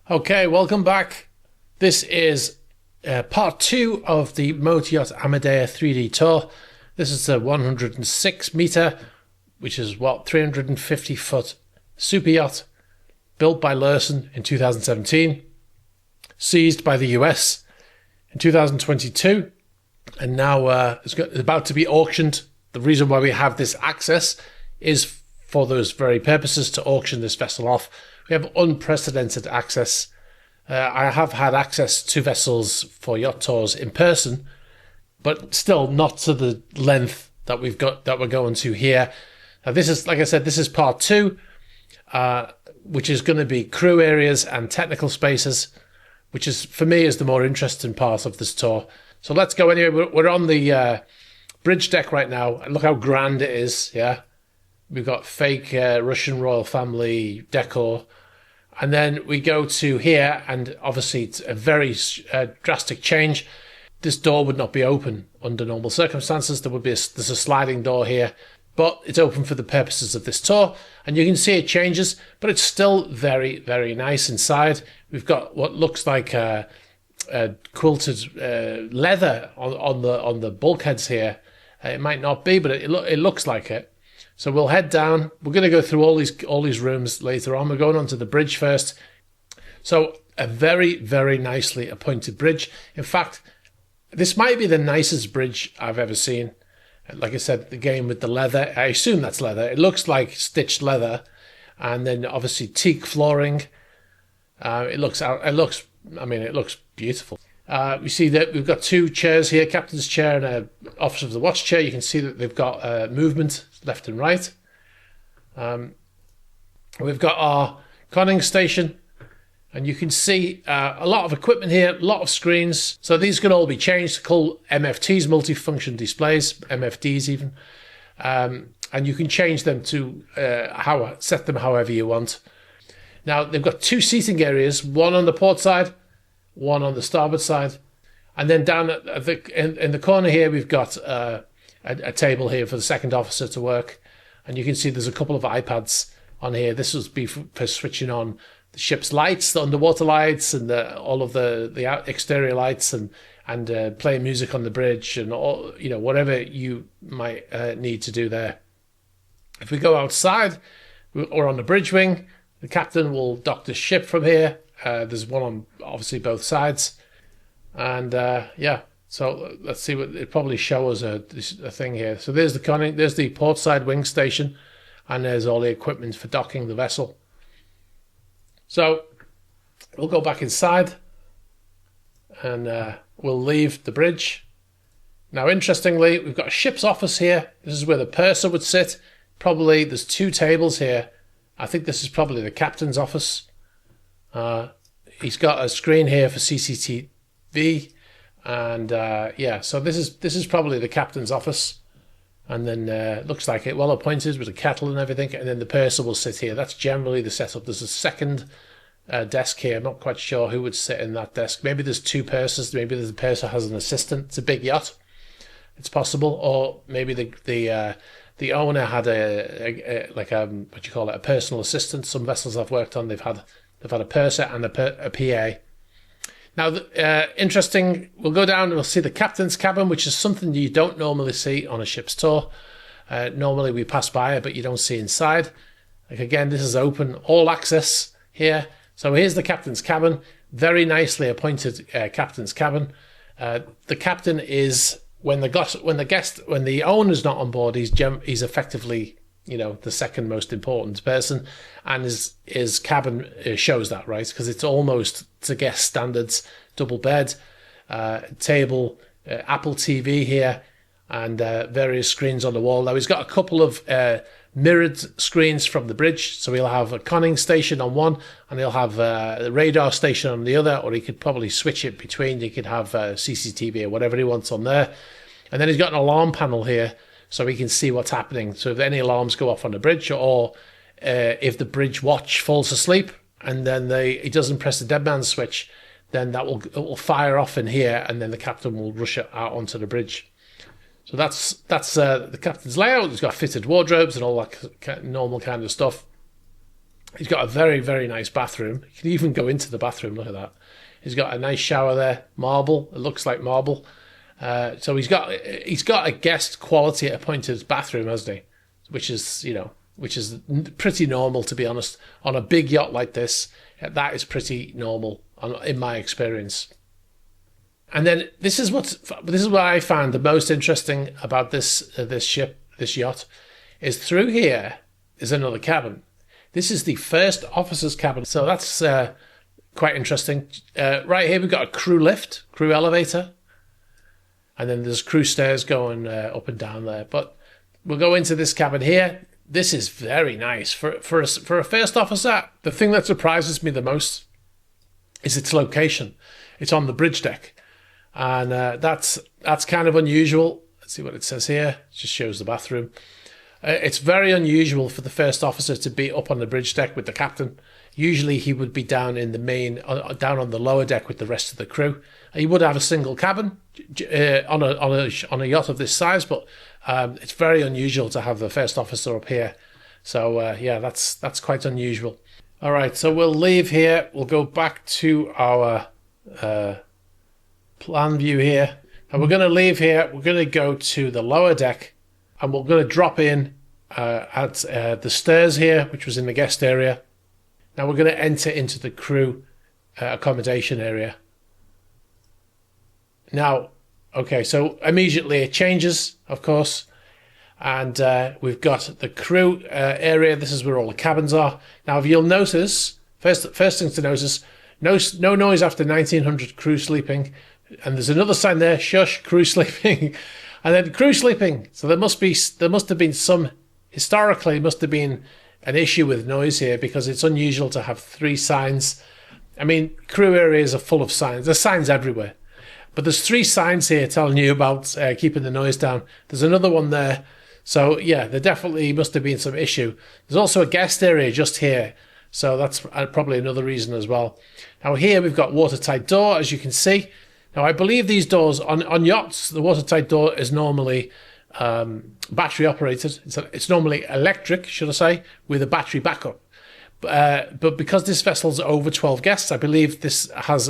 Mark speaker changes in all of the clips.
Speaker 1: Okay, welcome back. This is part 2 of the Motor Yacht Amadea 3D tour. This is a 106 metre, which is 350 foot super yacht, built by Lursen in 2017, seized by the US in 2022, and now it's about to be auctioned. The reason why we have this access is for those very purposes, to auction this vessel off. We have unprecedented access. I have had access to vessels for yacht tours in person, but still not to the length that we're going to here. Now this is, like I said, this is part 2, which is going to be crew areas and technical spaces, which is, for me, is the more interesting part of this tour. So let's go anyway. We're on the bridge deck right now. Look how grand it is, yeah? We've got fake Russian royal family decor. And then we go to here, and obviously it's a very drastic change. This door would not be open under normal circumstances. There's a sliding door here, but it's open for the purposes of this tour. And you can see it changes, but it's still very, very nice inside. We've got what looks like a quilted leather on the bulkheads here. It might not be, but it looks like it. So we'll head down. We're going to go through all these rooms later on. We're going onto the bridge first. So a very, very nicely appointed bridge. In fact, this might be the nicest bridge I've ever seen. Like I said, the game with the leather. I assume that's leather. It looks like stitched leather, and then obviously teak flooring. It looks beautiful. We see that we've got 2 chairs here, captain's chair and an officer of the watch chair. You can see that they've got movement left and right. We've got our conning station, and you can see a lot of equipment here, a lot of screens. So these can all be changed, called MFTs, multifunction displays, MFDs even. And you can change them to set them however you want. Now, they've got 2 seating areas, one on the port side, one on the starboard side. And then down in the corner here, we've got a table here for the second officer to work. And you can see there's a couple of iPads on here. This will be for switching on the ship's lights, the underwater lights, and all of the exterior lights, and playing music on the bridge, and all, whatever you might need to do there. If we go outside or on the bridge wing, the captain will dock the ship from here. There's one on obviously both sides, and so let's see what it probably shows a thing here. So there's the port side wing station, and there's all the equipment for docking the vessel. So we'll go back inside, and we'll leave the bridge. Now, interestingly, we've got a ship's office here. This is where the purser would sit. Probably there's 2 tables here. I think this is probably the captain's office. He's got a screen here for CCTV, and so this is probably the captain's office. And then looks like it well appointed with a kettle and everything. And then the purser will sit here. That's generally the setup. There's a second desk here. I'm not quite sure who would sit in that desk. Maybe there's 2 pursers. Maybe the purser has an assistant. It's a big yacht. It's possible. Or maybe the owner had a personal assistant. Some vessels I've worked on, they've had a purser and a PA. Now, interesting, we'll go down and we'll see the captain's cabin, which is something you don't normally see on a ship's tour. Normally we pass by it, but you don't see inside. Like, again, this is open, all access here. So here's the captain's cabin, very nicely appointed captain's cabin. The captain is, when the owner's not on board, he's effectively, the second most important person, and his cabin shows that, right? Because it's almost to guest standards, double bed, table, Apple TV here, and various screens on the wall. Now, he's got a couple of mirrored screens from the bridge, so he'll have a conning station on one, and he'll have a radar station on the other, or he could probably switch it between. He could have CCTV or whatever he wants on there. And then he's got an alarm panel here, so he can see what's happening. So if any alarms go off on the bridge, or if the bridge watch falls asleep and then he doesn't press the dead man switch, then it will fire off in here, and then the captain will rush it out onto the bridge. So that's the captain's layout. He's got fitted wardrobes and all that normal kind of stuff. He's got a very, very nice bathroom. You can even go into the bathroom. Look at that. He's got a nice shower there, marble. It looks like marble. So he's got a guest quality appointed bathroom, hasn't he? Which is pretty normal, to be honest. On a big yacht like this, that is pretty normal in my experience. And then this is what I found the most interesting about this yacht, is through here is another cabin. This is the first officer's cabin, so that's quite interesting. Right here we've got a crew lift, crew elevator, and then there's crew stairs going up and down there. But we'll go into this cabin here. This is very nice for a first officer. The thing that surprises me the most is its location. It's on the bridge deck, and that's kind of unusual. Let's see what it says here. It just shows the bathroom. It's very unusual for the first officer to be up on the bridge deck with the captain. Usually he would be down in the down on the lower deck with the rest of the crew. He would have a single cabin on a yacht of this size, but it's very unusual to have the first officer up here. So yeah, that's quite unusual. All right, so we'll leave here. We'll go back to our plan view here, and we're going to leave here. We're going to go to the lower deck, and we're going to drop in at the stairs here, which was in the guest area. Now we're going to enter into the crew accommodation area. Now, okay, so immediately it changes, of course, and we've got the crew area. This is where all the cabins are. Now, if you'll notice, first thing to notice, no noise after 1900, crew sleeping, and there's another sign there, shush, crew sleeping, and then crew sleeping. So there must have been some, historically, must have been an issue with noise here, because it's unusual to have 3 signs. I mean, crew areas are full of signs. There's signs everywhere. But there's 3 signs here telling you about keeping the noise down. There's another one there. So, yeah, there definitely must have been some issue. There's also a guest area just here. So that's probably another reason as well. Now, here we've got watertight door, as you can see. Now, I believe these doors, on yachts, the watertight door is normally battery operated. It's normally electric, should I say, with a battery backup. But because this vessel's over 12 guests, I believe this has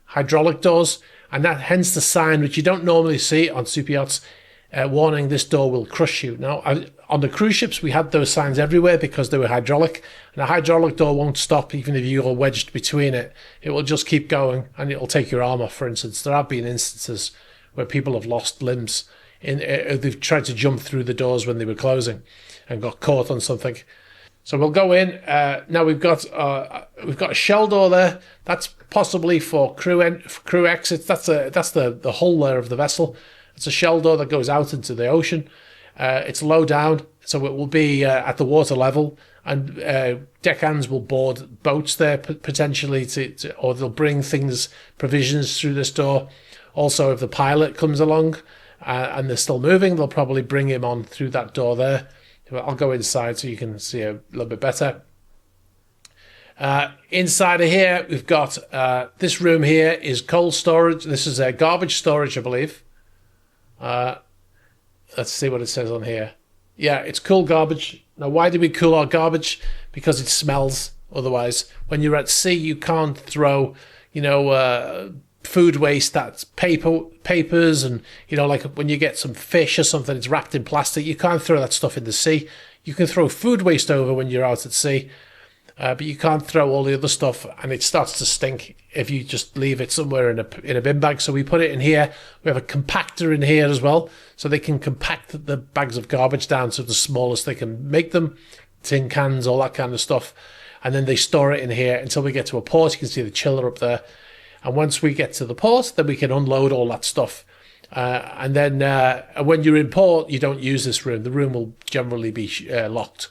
Speaker 1: hydraulic doors, and that hence the sign, which you don't normally see on super yachts, warning this door will crush you. Now, on the cruise ships, we had those signs everywhere because they were hydraulic, and a hydraulic door won't stop even if you're wedged between it. It will just keep going, and it'll take your arm off, for instance. There have been instances where people have lost limbs. They've tried to jump through the doors when they were closing and got caught on something. So we'll go in. Now we've got a shell door there. That's possibly for crew exits. That's the hull there of the vessel. It's a shell door that goes out into the ocean. It's low down, so it will be at the water level, and deckhands will board boats there potentially or they'll bring provisions through this door. Also, if the pilot comes along and they're still moving, they'll probably bring him on through that door there. I'll go inside so you can see a little bit better. Inside of here, we've got this room here is cold storage. This is garbage storage, I believe. Let's see what it says on here. Yeah, it's cool garbage. Now, why do we cool our garbage? Because it smells. Otherwise, when you're at sea, you can't throw, food waste, that's papers, and like when you get some fish or something, it's wrapped in plastic. You can't throw that stuff in the sea. You can throw food waste over when you're out at sea, but you can't throw all the other stuff, and it starts to stink if you just leave it somewhere in a bin bag. So we put it in here. We have a compactor in here as well, so they can compact the bags of garbage down to the smallest they can make them, tin cans, all that kind of stuff, and then they store it in here until we get to a port. You can see the chiller up there. And once we get to the port, then we can unload all that stuff. And then when you're in port, you don't use this room. The room will generally be locked.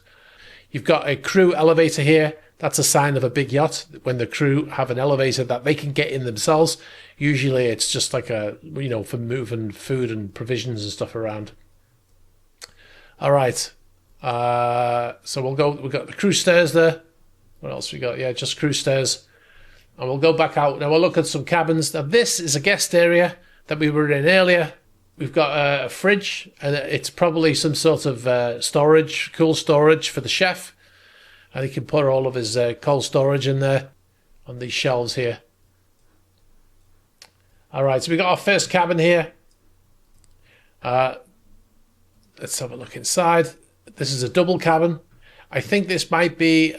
Speaker 1: You've got a crew elevator here. That's a sign of a big yacht. When the crew have an elevator that they can get in themselves, usually it's just like for moving food and provisions and stuff around. All right. So we've got the crew stairs there. What else we got? Yeah, just crew stairs. And we'll go back out. Now we'll look at some cabins. Now this is a guest area that we were in earlier. We've got a fridge, and it's probably some sort of storage, cool storage for the chef. And he can put all of his cold storage in there on these shelves here. All right, so we got our first cabin here. Let's have a look inside. This is a double cabin. I think this might be...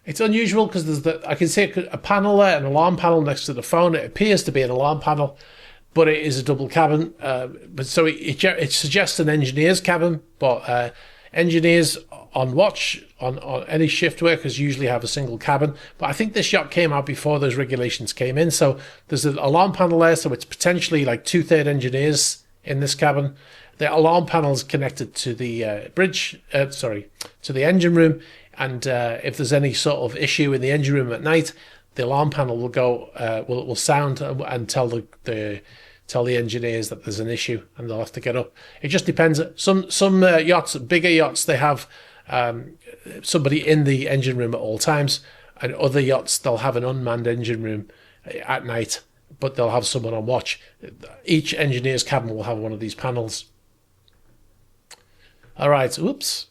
Speaker 1: it's unusual because I can see a panel there, an alarm panel next to the phone. It appears to be an alarm panel, but it is a double cabin. But so it suggests an engineer's cabin, but engineers on watch, on any shift workers usually have a single cabin. But I think this yacht came out before those regulations came in. So there's an alarm panel there, so it's potentially like 2/3 engineers in this cabin. The alarm panel is connected to the to the engine room. And if there's any sort of issue in the engine room at night, the alarm panel will go, will sound and tell the engineers that there's an issue, and they'll have to get up. It just depends. Some yachts, bigger yachts, they have somebody in the engine room at all times, and other yachts they'll have an unmanned engine room at night, but they'll have someone on watch. Each engineer's cabin will have one of these panels. All right. Oops.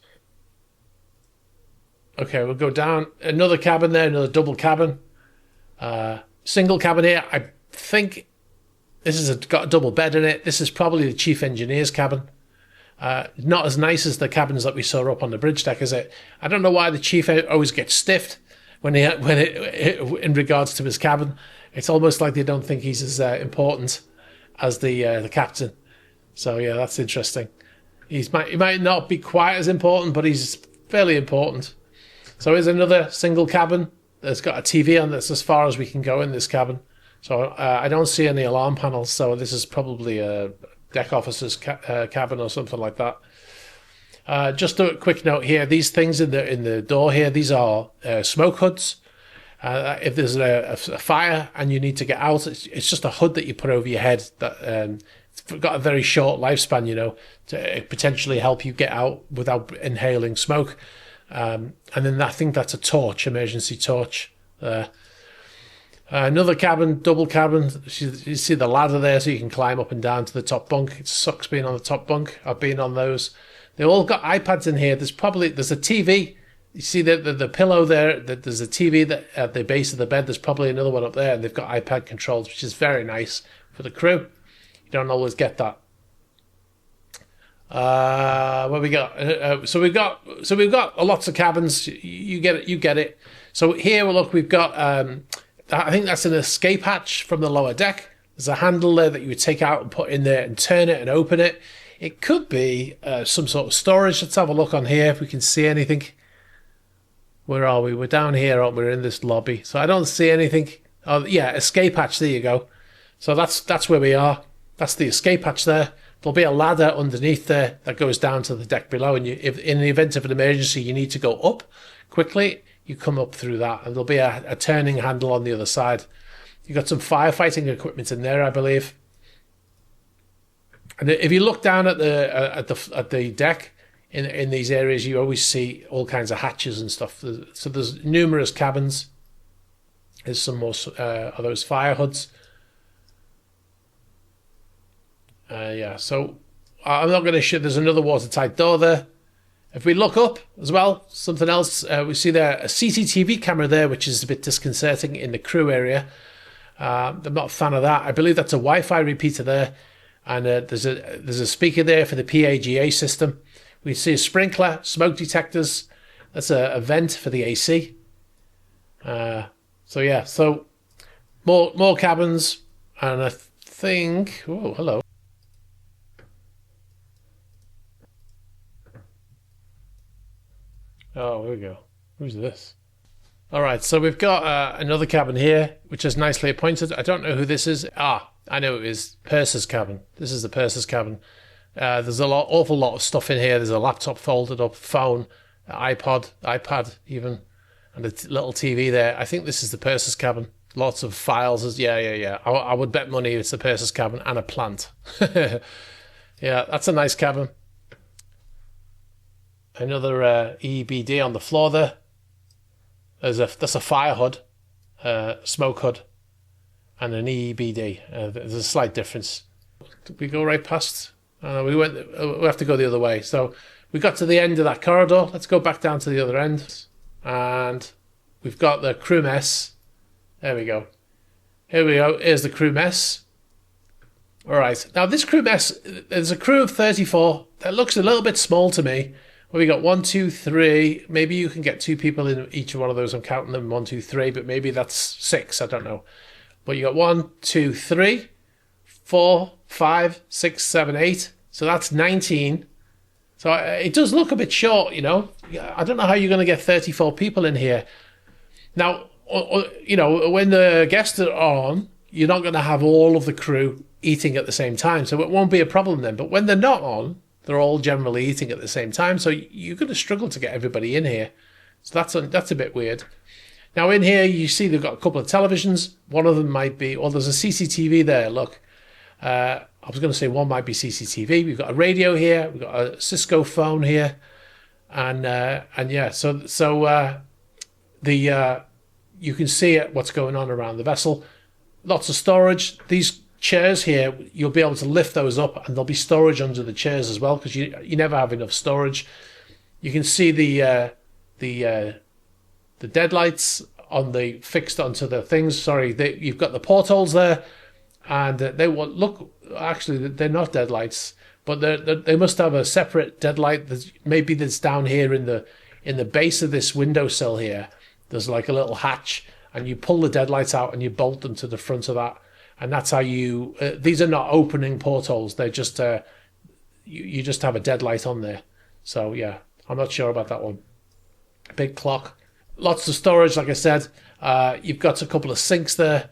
Speaker 1: Okay, we'll go down. Another cabin there, another double cabin. Single cabin here. I think this has got a double bed in it. This is probably the chief engineer's cabin. Not as nice as the cabins that we saw up on the bridge deck, is it? I don't know why the chief always gets stiffed in regards to his cabin. It's almost like they don't think he's as important as the captain. So yeah, that's interesting. He might not be quite as important, but he's fairly important. So here's another single cabin that's got a TV on. That's as far as we can go in this cabin. So I don't see any alarm panels. So this is probably a deck officer's cabin or something like that. Just a quick note here: these things in the door here, these are smoke hoods. If there's a fire and you need to get out, it's just a hood that you put over your head that it's got a very short lifespan, to potentially help you get out without inhaling smoke. And then I think that's a torch, emergency torch there. Another cabin, double cabin. You see the ladder there, so you can climb up and down to the top bunk. It sucks being on the top bunk. I've been on those. They all got iPads in here. There's a TV. You see the pillow there. There's a TV that at the base of the bed. There's probably another one up there, and they've got iPad controls, which is very nice for the crew. You don't always get that. What we got? So we've got lots of cabins. You get it. So here, look, we've got. I think that's an escape hatch from the lower deck. There's a handle there that you would take out and put in there and turn it and open it. It could be some sort of storage. Let's have a look on here if we can see anything. Where are we? We're down here, aren't we? We're in this lobby. So I don't see anything. Oh yeah, escape hatch. There you go. So that's where we are. That's the escape hatch there. There'll be a ladder underneath there that goes down to the deck below, and if in the event of an emergency you need to go up quickly, you come up through that, and there'll be a turning handle on the other side. You've got some firefighting equipment in there, I believe. And if you look down at the deck in these areas, you always see all kinds of hatches and stuff. So there's numerous cabins. There's some more of those fire hoods. Yeah, so I'm not going to show. There's another watertight door there. If we look up as well, something else, we see there a CCTV camera there, which is a bit disconcerting in the crew area. I'm not a fan of that. I believe that's a Wi-Fi repeater there, and there's a speaker there for the PAGA system. We see a sprinkler, smoke detectors. That's a vent for the AC. So yeah, so more cabins, and I think. Oh, hello. Oh, here we go. Who's this? All right, so we've got another cabin here, which is nicely appointed. I don't know who this is. I know it is. Purser's cabin. This is the purser's cabin. There's awful lot of stuff in here. There's a laptop folded up, phone, iPad even, and a little TV there. I think this is the purser's cabin. Lots of files. Yeah. I would bet money it's the purser's cabin and a plant. Yeah, that's a nice cabin. Another EBD on the floor there. That's a fire hood, smoke hood, and an EBD. There's a slight difference. Did we go right past? We have to go the other way. So We got to the end of that corridor. Let's go back down to the other end. And we've got the crew mess. There we go. Here we go. Here's the crew mess. All right. Now, this crew mess, there's a crew of 34. That looks a little bit small to me. Well, we got 1, 2, 3. Maybe you can get 2 people in each one of those. I'm counting them 1, 2, 3, but maybe that's 6. I don't know. But you got 1, 2, 3, 4, 5, 6, 7, 8. So that's 19. So it does look a bit short, you know. I don't know how you're going to get 34 people in here. Now, you know, when the guests are on, you're not going to have all of the crew eating at the same time. So it won't be a problem then. But when they're not on, they're all generally eating at the same time. So you're going to struggle to get everybody in here. So that's a bit weird. Now in here, you see they've got a couple of televisions. One of them might be, well, there's a CCTV there, look. I was going to say one might be CCTV. We've got a radio here. We've got a Cisco phone here. And yeah, so you can see what's going on around the vessel. Lots of storage. These chairs here, you'll be able to lift those up, and there'll be storage under the chairs as well, because you never have enough storage. You can see the deadlights fixed onto the things. Sorry, you've got the portholes there, and they will look. Actually, they're not deadlights, but they must have a separate deadlight. Maybe that's down here in the base of this windowsill here. There's like a little hatch, and you pull the deadlights out and you bolt them to the front of that. And that's how you. These are not opening portholes. They're just you just have a deadlight on there. So yeah, I'm not sure about that one. Big clock, lots of storage. Like I said, you've got a couple of sinks there,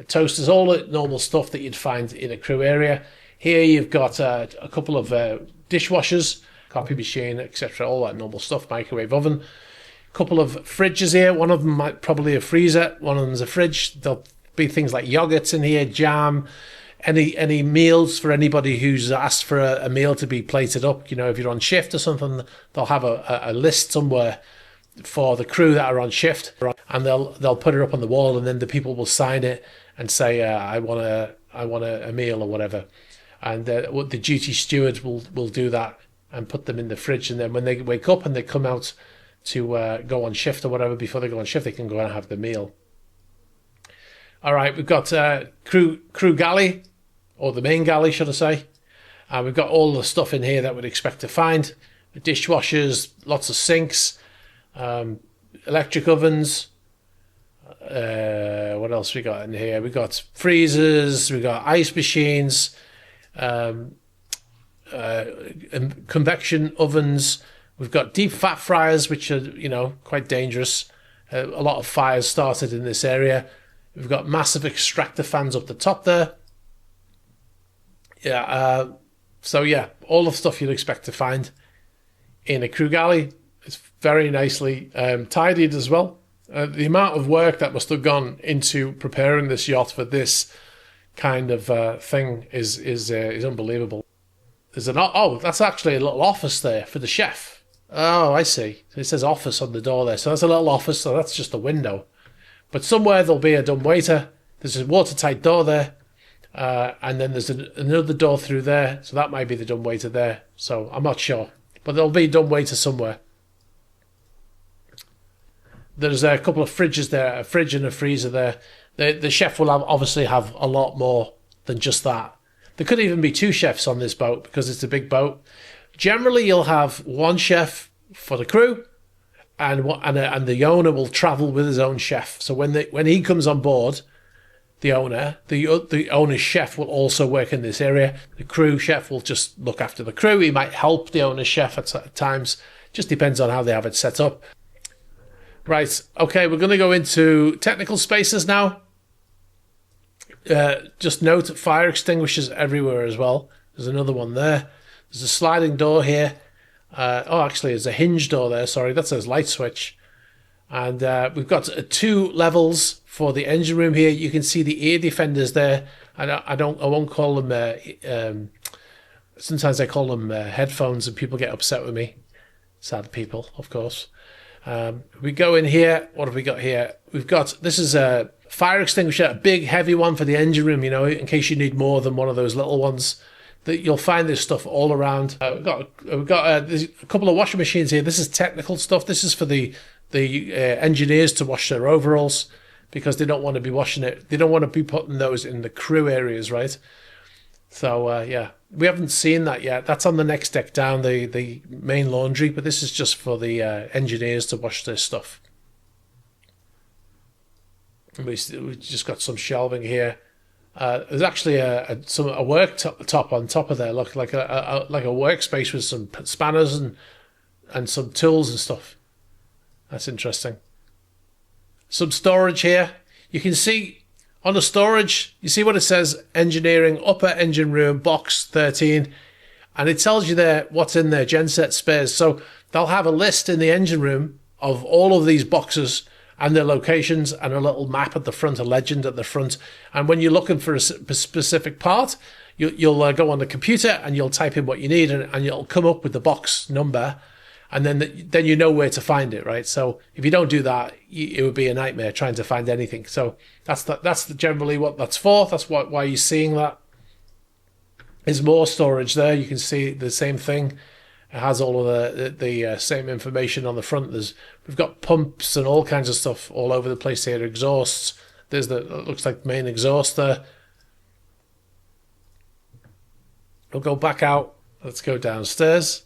Speaker 1: toasters, all the normal stuff that you'd find in a crew area. Here you've got a couple of dishwashers, coffee machine, etc. All that normal stuff. Microwave oven. Couple of fridges here. One of them might probably a freezer. One of them's a fridge. There'll be things like yogurts in here, jam, any meals for anybody who's asked for a meal to be plated up. You know, if you're on shift or something, they'll have a list somewhere for the crew that are on shift, and they'll put it up on the wall, and then the people will sign it and say, I want a meal or whatever. And the duty steward will do that and put them in the fridge, and then when they wake up and they come out to go on shift or whatever, before they go on shift, they can go and have the meal. All right, we've got crew galley, or the main galley, should I say. We've got all the stuff in here that we'd expect to find. Dishwashers, lots of sinks, electric ovens. What else we got in here? We got freezers, we got ice machines, convection ovens. We've got deep fat fryers, which are, you know, quite dangerous. A lot of fires started in this area. We've got massive extractor fans up the top there. Yeah, so yeah, all the stuff you'd expect to find in a crew galley. It's very nicely tidied as well. The amount of work that must have gone into preparing this yacht for this kind of thing is unbelievable. There's that's actually a little office there for the chef. Oh, I see. It says office on the door there. So that's a little office, so that's just a window. But somewhere there'll be a dumbwaiter. There's a watertight door there. And then there's another door through there. So that might be the dumbwaiter there. So I'm not sure. But there'll be a dumbwaiter somewhere. There's a couple of fridges there, a fridge and a freezer there. The chef will obviously have a lot more than just that. There could even be 2 chefs on this boat because it's a big boat. Generally, you'll have 1 chef for the crew, and the owner will travel with his own chef. So when he comes on board, the owner's chef will also work in this area. The crew chef will just look after the crew. He might help the owner's chef at times. Just depends on how they have it set up. Right, okay, we're going to go into technical spaces now. Just note, fire extinguishers everywhere as well. There's another one there. There's a sliding door here. Actually, there's a hinge door there. Sorry, that says light switch. And we've got 2 levels for the engine room here. You can see the ear defenders there. I won't call them. Sometimes I call them headphones, and people get upset with me. Sad people, of course. We go in here. What have we got here? This is a fire extinguisher, a big heavy one for the engine room, you know, in case you need more than one of those little ones. that you'll find this stuff all around. We've got there's a couple of washing machines here. This is technical stuff. This is for the engineers to wash their overalls, because they don't want to be washing it. They don't want to be putting those in the crew areas, right? So yeah, we haven't seen that yet. That's on the next deck down, the main laundry. But this is just for the engineers to wash their stuff. We just got some shelving here. There's actually a worktop on top of there, look like a workspace with some spanners and some tools and stuff. That's interesting. Some storage here. You can see on the storage, you see what it says: engineering, upper engine room, box 13, and it tells you there what's in there, genset spares. So they'll have a list in the engine room of all of these boxes and their locations, and a little map at the front, a legend at the front. And when you're looking for a specific part, you'll go on the computer and you'll type in what you need, and you'll come up with the box number, and then you know where to find it, right? So if you don't do that, it would be a nightmare trying to find anything. So that's generally what that's for. That's why you're seeing that. There's more storage there. You can see the same thing. It has all of the same information on the front. We've got pumps and all kinds of stuff all over the place here. Exhausts. There's it looks like the main exhaust there. We'll go back out. Let's go downstairs.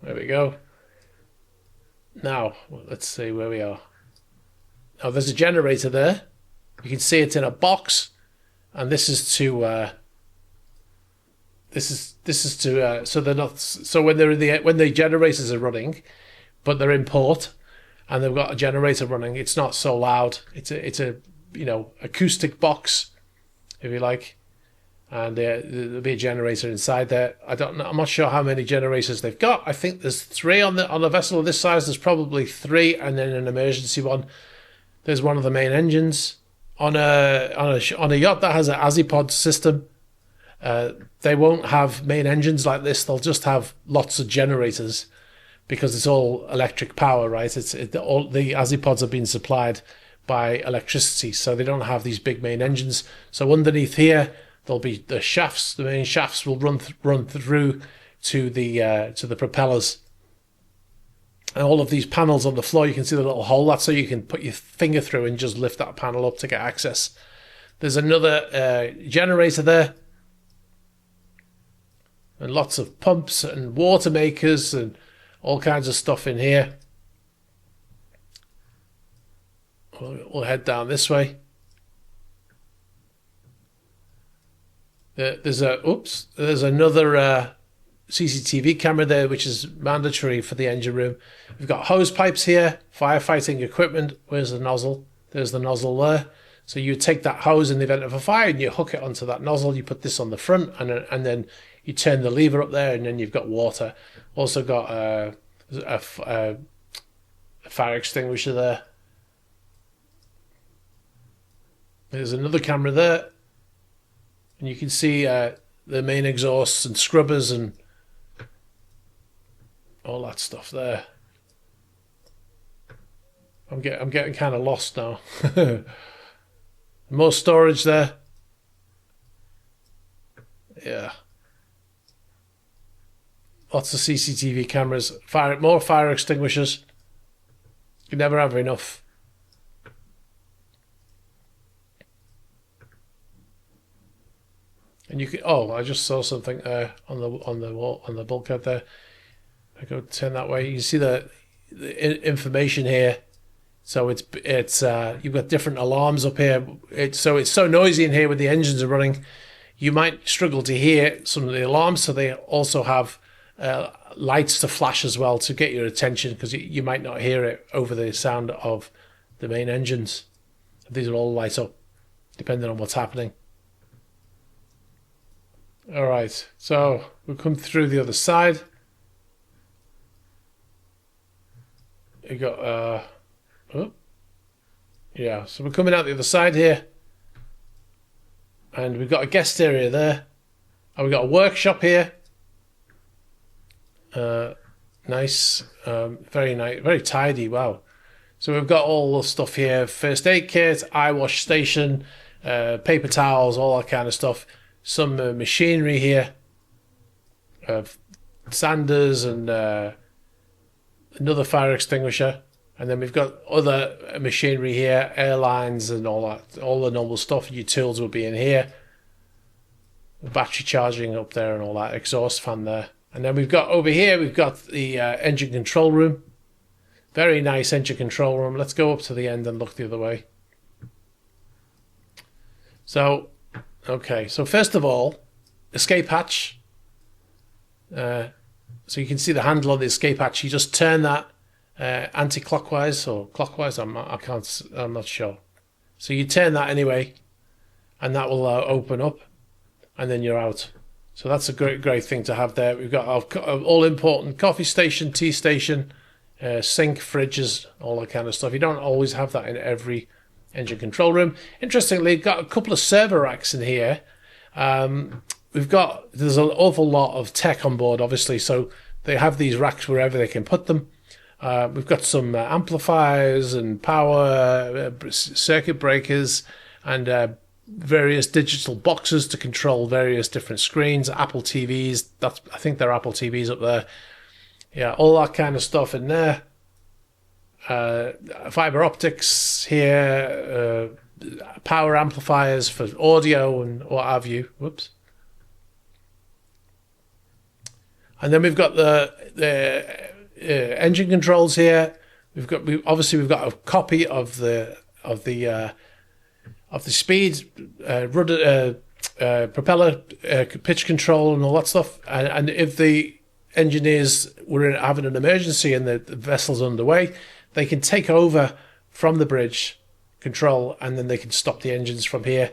Speaker 1: There we go. Now, let's see where we are. Oh, there's a generator there. You can see it in a box, and this is to so they're not, so when the generators are running, but they're in port and they've got a generator running, it's not so loud. It's a acoustic box, if you like, and there'll be a generator inside there. I'm not sure how many generators they've got. I think there's 3 on a vessel of this size. There's probably 3, and then an emergency one. There's one of the main engines on a yacht that has an Azipod system. They won't have main engines like this. They'll just have lots of generators, because it's all electric power, right? All the Azipods are being supplied by electricity, so they don't have these big main engines. So underneath here, there'll be the shafts. The main shafts will run through to the propellers, and all of these panels on the floor. You can see the little hole. That's so you can put your finger through and just lift that panel up to get access. There's another generator there. And lots of pumps and water makers and all kinds of stuff in here. We'll head down this way. There's another CCTV camera there, which is mandatory for the engine room. We've got hose pipes here, firefighting equipment. Where's the nozzle? There's the nozzle there. So you take that hose in the event of a fire and you hook it onto that nozzle. You put this on the front, and then you turn the lever up there, and then you've got water. Also got a fire extinguisher there. There's another camera there, and you can see the main exhausts and scrubbers and all that stuff there. I'm getting kind of lost now. More storage there. Yeah. Lots of CCTV cameras. More fire extinguishers. You never have enough. And you can. Oh, I just saw something on the wall, on the bulkhead there. I go turn that way. You see the information here. So it's you've got different alarms up here. It's so noisy in here when the engines are running. You might struggle to hear some of the alarms. So they also have lights to flash as well to get your attention, because you might not hear it over the sound of the main engines. These will all light up depending on what's happening. All right, so we'll come through the other side. You got yeah, so we're coming out the other side here, and we've got a guest area there, and we've got a workshop here. Nice, very nice, very tidy. Wow. So we've got all the stuff here: first aid kit, eye wash station, paper towels, all that kind of stuff. Some machinery here. sanders and another fire extinguisher. And then we've got other machinery here, airlines and all that, all the normal stuff. Your tools will be in here. Battery charging up there and all that, exhaust fan there. And then we've got over here, we've got the engine control room. Very nice engine control room. Let's go up to the end and look the other way. So, okay, so first of all, escape hatch. So you can see the handle on the escape hatch. You just turn that anti-clockwise or clockwise. I'm not sure. So you turn that anyway, and that will open up, and then you're out. So that's a great thing to have there. We've got our all-important coffee station, tea station, sink, fridges, all that kind of stuff. You don't always have that in every engine control room. Interestingly, got a couple of server racks in here. There's an awful lot of tech on board, obviously, so they have these racks wherever they can put them. We've got some amplifiers and power, circuit breakers, and various digital boxes to control various different screens. Apple TVs, I think they're Apple TVs up there. Yeah, all that kind of stuff in there. Fiber optics here, power amplifiers for audio and what have you. Whoops. And then we've got the engine controls here. We've got a copy of the speed, rudder, propeller, pitch control, and all that stuff. And if the engineers were having an emergency and the vessel's underway, they can take over from the bridge control, and then they can stop the engines from here.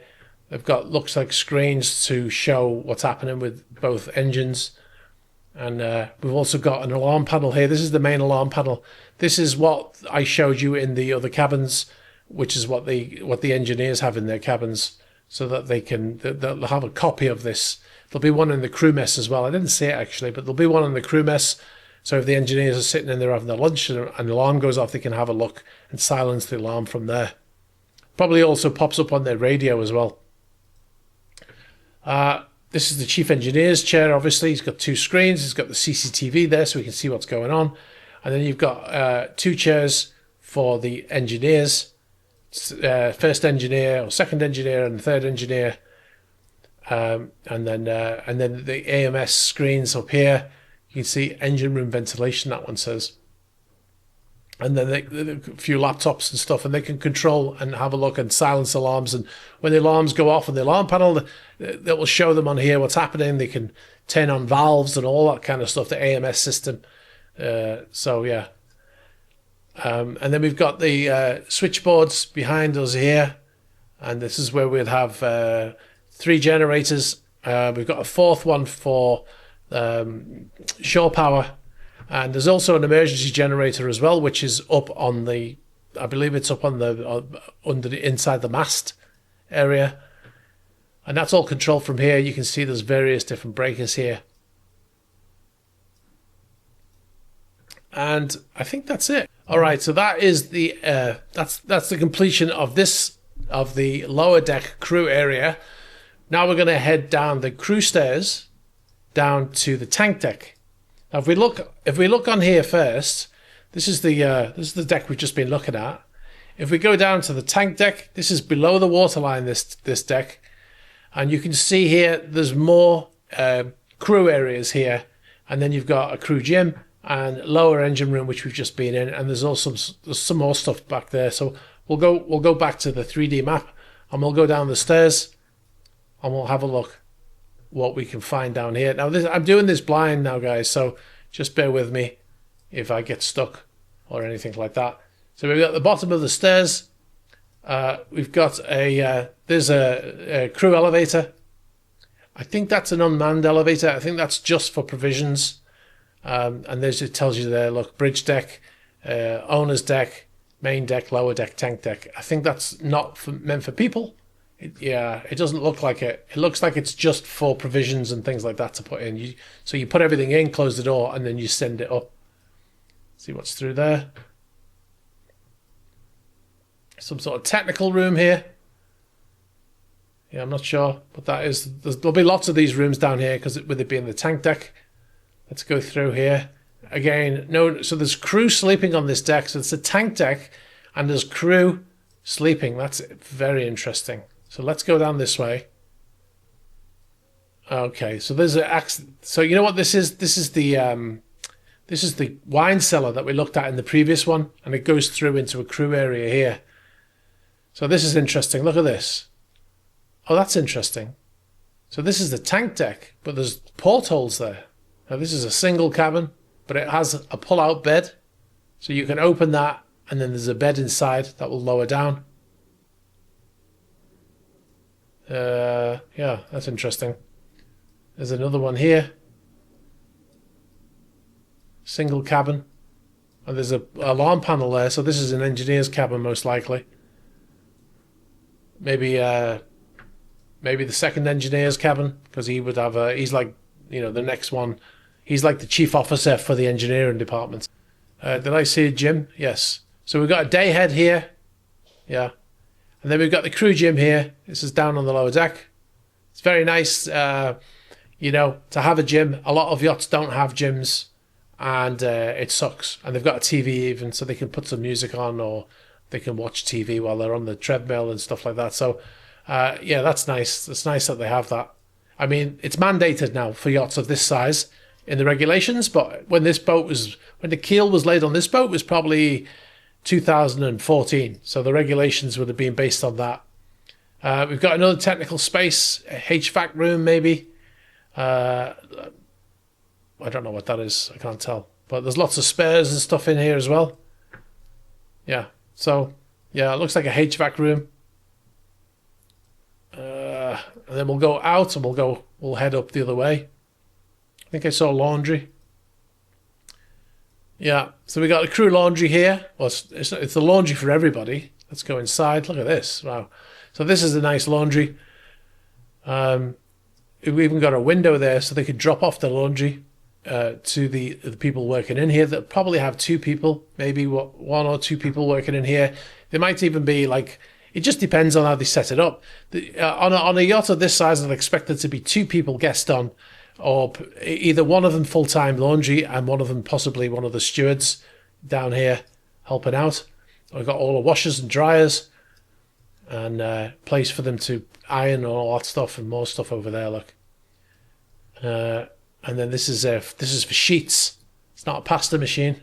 Speaker 1: They've got looks like screens to show what's happening with both engines. And we've also got an alarm panel here. This is the main alarm panel. This is what I showed you in the other cabins, which is what the engineers have in their cabins, so that they'll have a copy of this. There'll be one in the crew mess as well. I didn't see it actually, but there'll be one in the crew mess. So if the engineers are sitting in there having their lunch and an alarm goes off, they can have a look and silence the alarm from there. Probably also pops up on their radio as well. This is the chief engineer's chair, obviously. He's got two screens. He's got the CCTV there so we can see what's going on. And then you've got two chairs for the engineers. First engineer or second engineer and third engineer. And then the AMS screens up here. You can see engine room ventilation, that one says. And then a few laptops and stuff, and they can control and have a look and silence alarms. And when the alarms go off on the alarm panel, that will show them on here what's happening. They can turn on valves and all that kind of stuff, the AMS system. So, yeah. And then we've got the switchboards behind us here. And this is where we'd have 3 generators. We've got a fourth one for shore power. And there's also an emergency generator as well, which is up on I believe it's up on inside the mast area. And that's all controlled from here. You can see there's various different breakers here. And I think that's it. All right, so that is that's the completion of the lower deck crew area. Now we're going to head down the crew stairs down to the tank deck. Now, if we look on here first, this is the deck we've just been looking at. If we go down to the tank deck, this is below the waterline. This deck, and you can see here there's more crew areas here, and then you've got a crew gym and lower engine room, which we've just been in, and there's some more stuff back there. So we'll go back to the 3D map, and we'll go down the stairs, and we'll have a look what we can find down here. Now, I'm doing this blind now, guys, so just bear with me if I get stuck or anything like that. So we've got the bottom of the stairs. We've got there's a crew elevator. I think that's an unmanned elevator. I think that's just for provisions. And it tells you there, look, bridge deck, owner's deck, main deck, lower deck, tank deck. I think that's not meant for people. It doesn't look like it. It looks like it's just for provisions and things like that to put in. So you put everything in, close the door, and then you send it up. See what's through there. Some sort of technical room here. Yeah, I'm not sure what that is. There'll be lots of these rooms down here because with it being the tank deck. Let's go through here. Again, no, so there's crew sleeping on this deck. So it's a tank deck and there's crew sleeping. That's very interesting. So let's go down this way. Okay, so there's so you know what this is? This is the wine cellar that we looked at in the previous one, and it goes through into a crew area here. So this is interesting. Look at this. Oh, that's interesting. So this is the tank deck, but there's portholes there. Now this is a single cabin, but it has a pull-out bed. So you can open that, and then there's a bed inside that will lower down. Yeah, that's interesting. There's another one here. Single cabin. And there's a alarm panel there, so this is an engineer's cabin most likely. Maybe the second engineer's cabin, because he would have he's like, you know, the next one. He's like the chief officer for the engineering department. Did I see a gym? Yes. So we've got a day head here. Yeah. And then we've got the crew gym here. This is down on the lower deck. It's very nice, you know, to have a gym. A lot of yachts don't have gyms, and it sucks. And they've got a TV even, so they can put some music on, or they can watch TV while they're on the treadmill and stuff like that. So, yeah, that's nice. It's nice that they have that. I mean, it's mandated now for yachts of this size in the regulations, but when the keel was laid on this boat was probably 2014. So the regulations would have been based on that. We've got another technical space, a HVAC room maybe. I don't know what that is. I can't tell. But there's lots of spares and stuff in here as well. Yeah. So, yeah, it looks like a HVAC room. And then we'll go out and we'll head up the other way. I think I saw laundry. Yeah, so we got a crew laundry here. Well, it's the laundry for everybody. Let's go inside. Look at this. Wow. So this is a nice laundry. We even got a window there so they could drop off the laundry to the people working in here. That probably have two people, maybe one or two people working in here. They might even be like, it just depends on how they set it up. On a yacht of this size, I'd expect there to be two people guest on, or either one of them full-time laundry and one of them possibly one of the stewards down here helping out. We've got all the washers and dryers and place for them to iron and all that stuff, and more stuff over there, look. And then this is for sheets. It's not a pasta machine.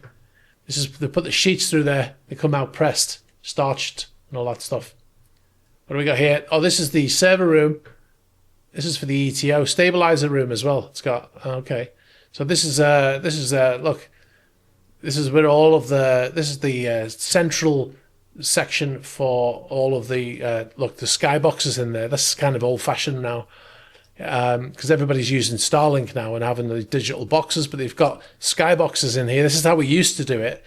Speaker 1: They put the sheets through there. They come out pressed, starched, and all that stuff. What do we got here? Oh, this is the server room. This is for the ETO stabilizer room as well. It's got, okay. So this is look, this is where all of this is the central section for all of the, look, the skyboxes in there. That's kind of old fashioned now, because everybody's using Starlink now and having the digital boxes, but they've got skyboxes in here. This is how we used to do it.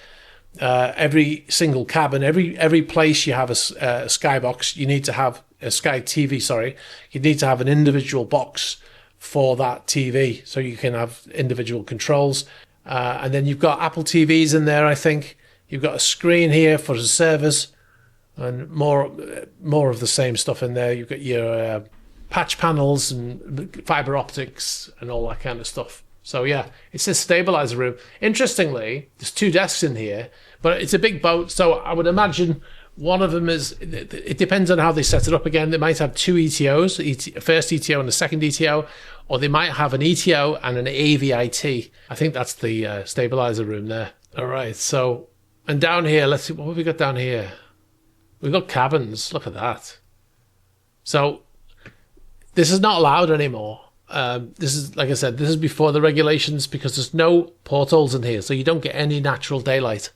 Speaker 1: Every single cabin, every place you have a skybox, you need to have a Sky TV, sorry, you need to have an individual box for that TV, so you can have individual controls. And then you've got Apple TVs in there, I think. You've got a screen here for the servers, and more of the same stuff in there. You've got your patch panels and fiber optics and all that kind of stuff. So yeah, it's a stabilizer room. Interestingly, there's two desks in here, but it's a big boat, so I would imagine one of them is, it depends on how they set it up again. They might have two ETOs, a first ETO and a second ETO, or they might have an ETO and an AVIT. I think that's the stabilizer room there. All right, so, and down here, let's see, what have we got down here? We've got cabins, look at that. So, this is not allowed anymore. This is, like I said, this is before the regulations, because there's no portholes in here, so you don't get any natural daylight.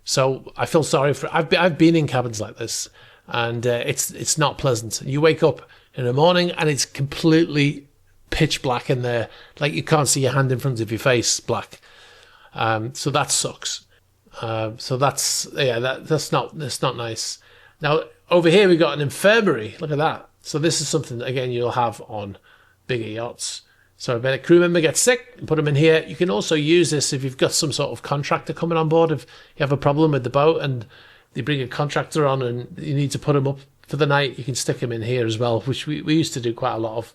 Speaker 1: So I feel sorry for. I've been in cabins like this, and it's not pleasant. You wake up in the morning and it's completely pitch black in there, like you can't see your hand in front of your face, black. So that sucks. So that's that's not nice. Now over here we've got an infirmary. Look at that. So this is something that, again, you'll have on bigger yachts. So when a crew member gets sick, put them in here. You can also use this if you've got some sort of contractor coming on board. If you have a problem with the boat and they bring a contractor on and you need to put them up for the night, you can stick them in here as well, which we used to do quite a lot of.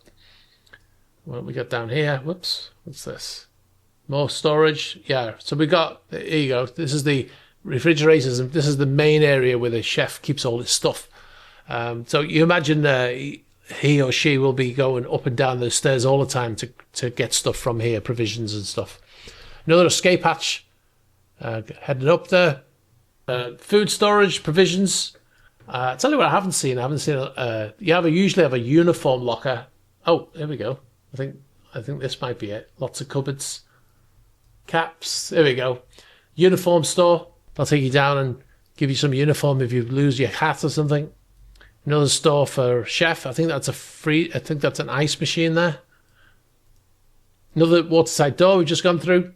Speaker 1: What have we got down here? Whoops, what's this? More storage. Yeah, so we got, here you go. This is the refrigerators, and this is the main area where the chef keeps all his stuff. So you imagine he or she will be going up and down the stairs all the time to get stuff from here, provisions and stuff. Another escape hatch heading up there. Food storage, provisions. I'll tell you what I haven't seen. You usually have a uniform locker. Oh, here we go. I think this might be it. Lots of cupboards. Caps. There we go. Uniform store. They'll take you down and give you some uniform if you lose your hat or something. Another store for chef. I think that's an ice machine there. Another watertight door we've just gone through.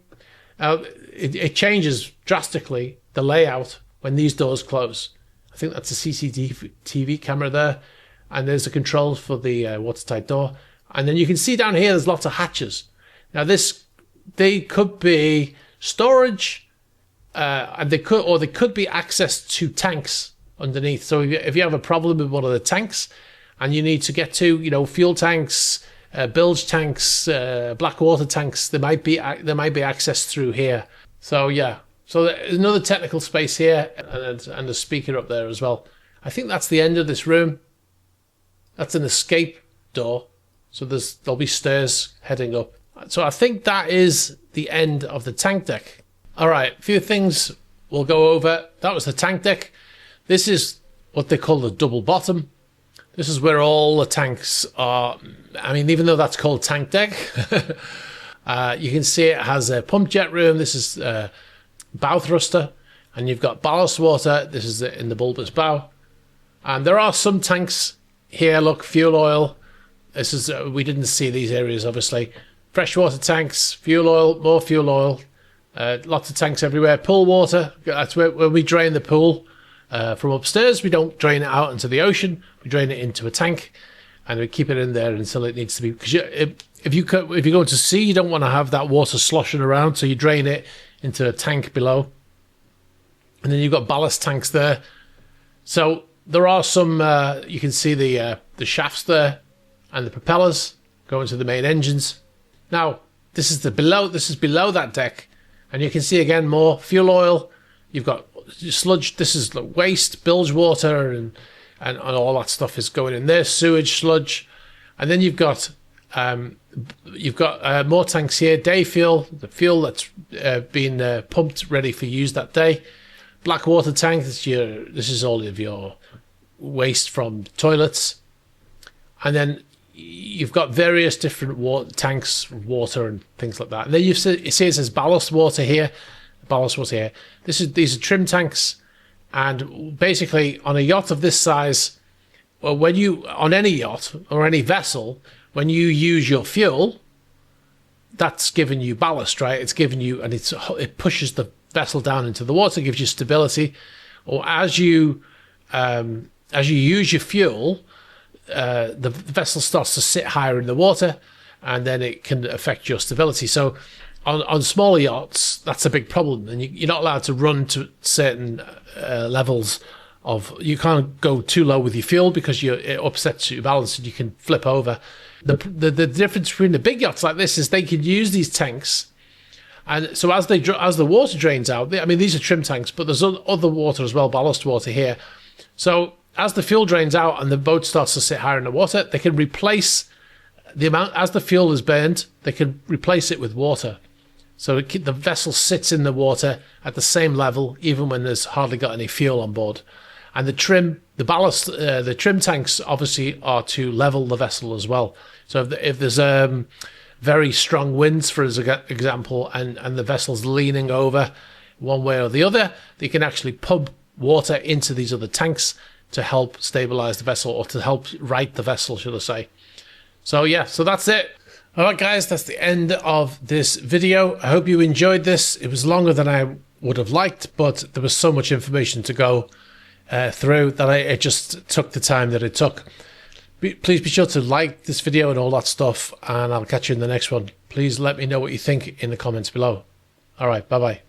Speaker 1: It changes drastically, the layout, when these doors close. I think that's a CCTV camera there. And there's the controls for the watertight door. And then you can see down here there's lots of hatches. Now they could be storage, and they could be access to tanks underneath. So if you have a problem with one of the tanks and you need to get to, fuel tanks, bilge tanks, black water tanks, there might be access through here. So yeah, so there's another technical space here, and a speaker up there as well. I think that's the end of this room. That's an escape door. So there'll be stairs heading up. So I think that is the end of the tank deck. All right, a few things we'll go over. That was the tank deck. This is what they call the double bottom. This is where all the tanks are. I mean, even though that's called tank deck, you can see it has a pump jet room. This is bow thruster, and you've got ballast water. This is in the bulbous bow. And there are some tanks here. Look, fuel oil. This is we didn't see these areas, obviously. Freshwater tanks, fuel oil, more fuel oil. Lots of tanks everywhere. Pool water. That's where when we drain the pool from upstairs. We don't drain it out into the ocean. We drain it into a tank, and we keep it in there until it needs to be. Because if you go into sea, you don't want to have that water sloshing around, so you drain it into a tank below. And then you've got ballast tanks there. So there are some. You can see the shafts there, and the propellers going to the main engines. Now this is below that deck, and you can see again more fuel oil. You've got sludge. This is waste, bilge water, and all that stuff is going in there. Sewage, sludge, and then you've got more tanks here. Day fuel, the fuel that's been pumped, ready for use that day. Black water tank. This is all of your waste from toilets, and then you've got various different tanks, water and things like that. And then you see it says ballast water here. These are trim tanks, and basically on a yacht of this size, well, on any yacht or any vessel, when you use your fuel, that's giving you ballast, right? It's giving you, and it pushes the vessel down into the water, gives you stability. Or as you use your fuel, the vessel starts to sit higher in the water, and then it can affect your stability. So on smaller yachts, that's a big problem, and you're not allowed to run to certain levels of. You can't go too low with your fuel because it upsets your balance and you can flip over. The difference between the big yachts like this is they can use these tanks, and so as the water drains out, these are trim tanks, but there's other water as well, ballast water here. So as the fuel drains out and the boat starts to sit higher in the water, they can replace the amount as the fuel is burned. They can replace it with water. So the vessel sits in the water at the same level, even when there's hardly got any fuel on board. And the trim tanks obviously are to level the vessel as well. So if there's very strong winds, for example, and the vessel's leaning over one way or the other, they can actually pump water into these other tanks to help stabilize the vessel, or to help right the vessel, should I say. So yeah, so that's it. All right, guys, that's the end of this video. I hope you enjoyed this. It was longer than I would have liked, but there was so much information to go through that it just took the time that it took. Please be sure to like this video and all that stuff, and I'll catch you in the next one. Please let me know what you think in the comments below. All right, bye-bye.